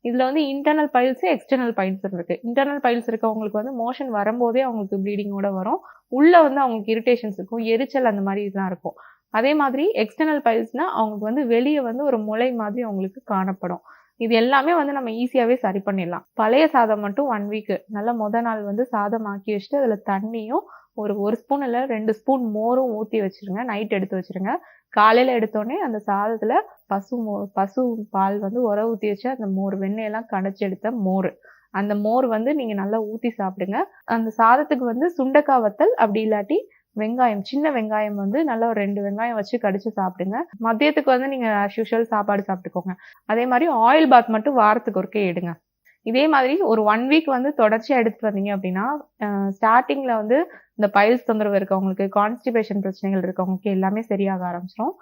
இதுல வந்து internal files, external files இருக்கு. இன்டர்னல் பைல்ஸ் இருக்கவங்களுக்கு வந்து மோஷன் வரும்போதே அவங்களுக்கு ப்ளீடிங்கோட வரும். உள்ள வந்து அவங்களுக்கு இரிட்டேஷன்ஸ் இருக்கும். எரிச்சல் அந்த மாரி இதெல்லாம் இருக்கும். அதே மாதிரி எக்ஸ்டர்னல் பைல்ஸ்னா அவங்களுக்கு வந்து வெளிய வந்து ஒரு முலை மாதிரி அவங்களுக்கு காணப்படும். இது எல்லாமே வந்து நம்ம ஈஸியாவே சரி பண்ணிடலாம். பழைய சாதம் மட்டும் 1 வீக் நல்லா நாள் வந்து சாதம் ஆக்கி வச்சுட்டு, அதுல தண்ணியும் ஒரு 1 ஸ்பூன் இல்ல 2 ஸ்பூன் மோரும் ஊத்தி வச்சுருங்க. நைட் எடுத்து வச்சுருங்க. காலையில எடுத்தோனே அந்த சாதத்துல பசு பால் வந்து உர ஊத்தி வச்சு அந்த மோர் வெண்ணெயெல்லாம் கடைச்சு எடுத்த மோர். அந்த மோர் வந்து நீங்க நல்லா ஊத்தி சாப்பிடுங்க. அந்த சாதத்துக்கு வந்து சுண்டக்கா வத்தல் அப்படி இல்லாட்டி வெங்காயம், சின்ன வெங்காயம் வந்து நல்லா ஒரு 2 வெங்காயம் வச்சு கடிச்சு சாப்பிடுங்க. மதியத்துக்கு வந்து நீங்க ஆஸ் யூசுவல் சாப்பாடு சாப்பிட்டுக்கோங்க. அதே மாரி ஆயில் பாத் மட்டும் வாரத்துக்கு ஒருக்கா எடுங்க. இதே மாதிரி ஒரு 1 வீக் வந்து தொடர்ச்சியா எடுத்துட்டு வந்தீங்க அப்படின்னா, ஸ்டார்ட்டிங்ல வந்து இந்த பைல்ஸ் தொந்தரவு இருக்கவங்களுக்கு, கான்ஸ்டிபேஷன் பிரச்சனைகள் இருக்கவங்களுக்கு எல்லாமே சரியாக ஆரம்பிச்சுரும்.